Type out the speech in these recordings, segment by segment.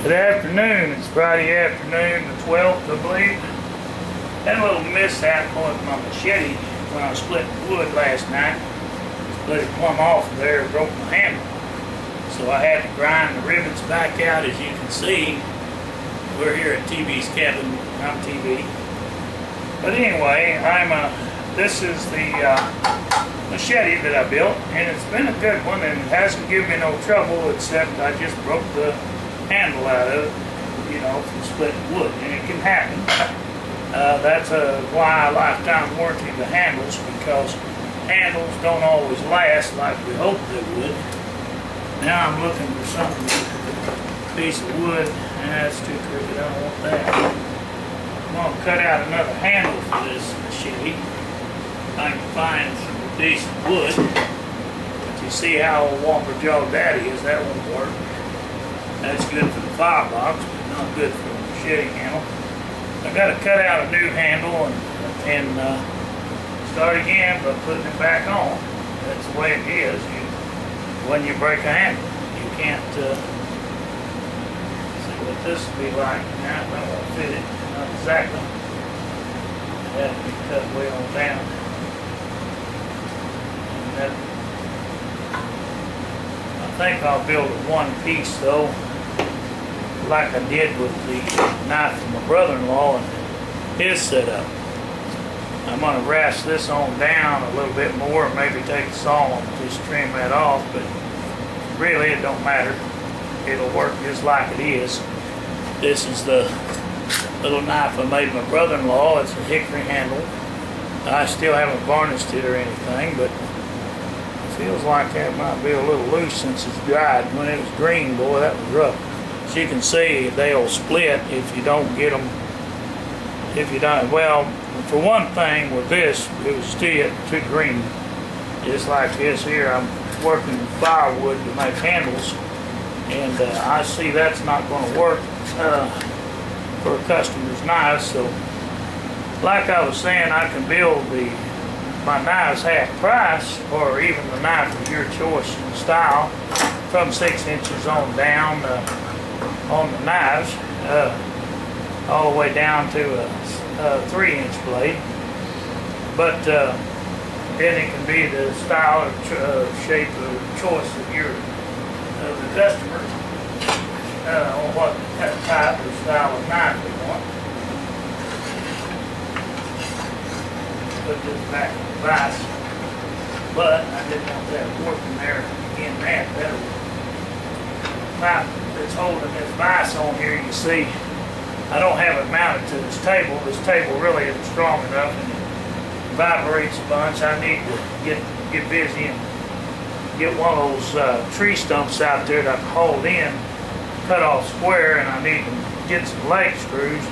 Good afternoon. It's Friday afternoon, the 12th, I believe. Had a little mishap with my machete when I split wood last night. Split it plumb off of there and broke my handle. So I had to grind the rivets back out. As you can see, we're here at TV's cabin. I'm TV. But anyway, this is the machete that I built, and it's been a good one, and it hasn't given me no trouble, except I just broke the handle out of it, from splitting wood, and it can happen. That's why I lifetime warranty the handles, because handles don't always last like we hope they would. Now I'm looking for something, piece of wood. That's too crooked, I don't want that. I'm going to cut out another handle for this machete. If I can find some decent wood. But you see how whopper jaw that is, that won't work. That's good for the firebox, but not good for the machete handle. I've got to cut out a new handle and start again by putting it back on. That's the way it is. When you break a handle, you can't see what this will be like. Now that won't fit it, not exactly. It has to be cut way on down. And I think I'll build it one piece though, like I did with the knife from my brother-in-law and his setup. I'm going to rasp this on down a little bit more, maybe take a saw and just trim that off, but really it don't matter. It'll work just like it is. This is the little knife I made my brother-in-law. It's a hickory handle. I still haven't varnished it or anything, but it feels like that might be a little loose since it's dried. When it was green, boy, that was rough. As you can see, they'll split if you don't get them. Well, for one thing, with this, it was still too green. Just like this here, I'm working with firewood to make handles, and I see that's not going to work for a customer's knives. So, like I was saying, I can build my knives half price, or even the knife of your choice and style, from 6 inches on down on the knives, all the way down to a 3-inch blade. But then it can be the style or shape of choice of the customer on what type of style of knife they want. Put this back in the vise, but I didn't want that working there in that. Knife that's holding this vise on here, you see, I don't have it mounted to this table. This table really isn't strong enough, and it vibrates a bunch. I need to get busy and get one of those tree stumps out there that I can hold in, cut off square, and I need to get some leg screws,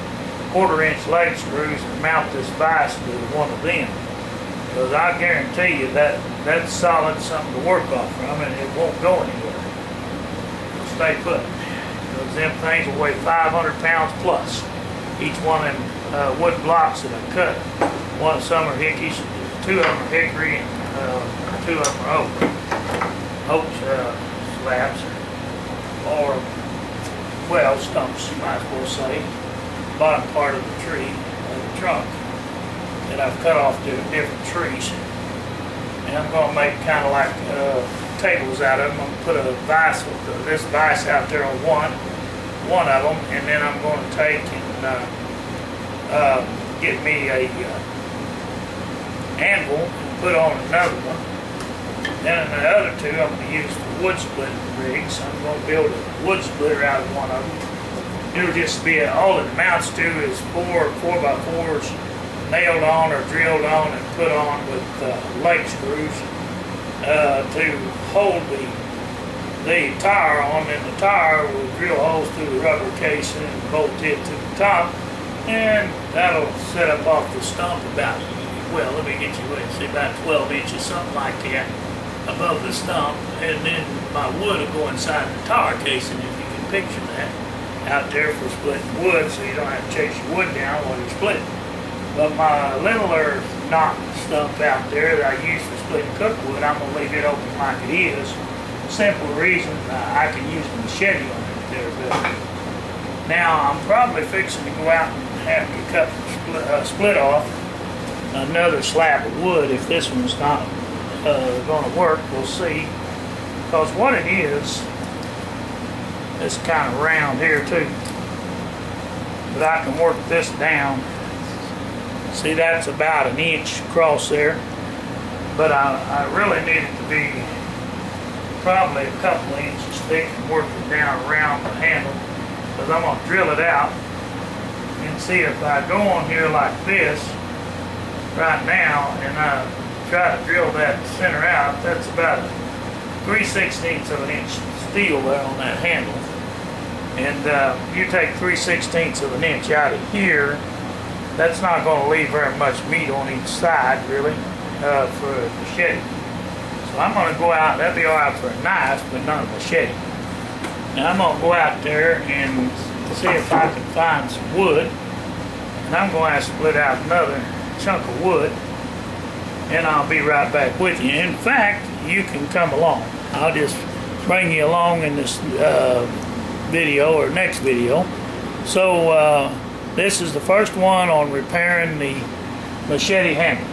1/4-inch leg screws, and mount this vise to one of them. Because I guarantee you that's solid, something to work off from, and it won't go anywhere. It'll stay put. Because them things will weigh 500 pounds plus. Each one of them wood blocks that I cut. Some are hickeys, 2 of them are hickory, and 2 of them are oak. Oak slabs, or stumps, you might as well say. Bottom part of the tree, the trunk, that I've cut off to different trees. And I'm going to make kind of like tables out of them. I'm going to put a vise with this vise out there on one of them, and then I'm going to take and get me a anvil and put on another one. Then in the other 2, I'm going to use the wood splitting rigs. I'm going to build a wood splitter out of one of them. It'll just be all it amounts to is 4x4s nailed on or drilled on and put on with leg screws to hold the tire on, and the tire will drill holes through the rubber casing and bolt it to the top, and that'll set up off the stump about, well, let me get you wait, see, about 12 inches, something like that, above the stump, and then my wood will go inside the tire casing, if you can picture that, out there for splitting wood, so you don't have to chase your wood down while you're splitting. But my littler knot stump out there that I use for splitting cookwood, I'm going to leave it open like it is. Simple reason I can use the machete on it there, but Now I'm probably fixing to go out and have to split off another slab of wood. If this one's not going to work, we'll see. Because what it is, it's kind of round here too. But I can work this down. See, that's about an inch across there. But I really need it to be probably a couple of inches thick and work it down around the handle. Because I'm going to drill it out and see if I go on here like this right now and I try to drill that center out. That's about 3/16 of an inch steel there on that handle. And you take 3/16 of an inch out of here, that's not going to leave very much meat on each side really for a machete. So I'm going to go out, that'd be alright for a knife, but not a machete. Now I'm going to go out there and see if I can find some wood. And I'm going to split out another chunk of wood. And I'll be right back with you. In fact, you can come along. I'll just bring you along in this video or next video. So this is the first one on repairing the machete handle.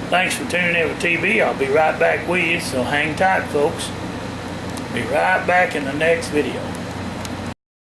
Thanks for tuning in with TV. I'll be right back with you, so hang tight, folks. Be right back in the next video.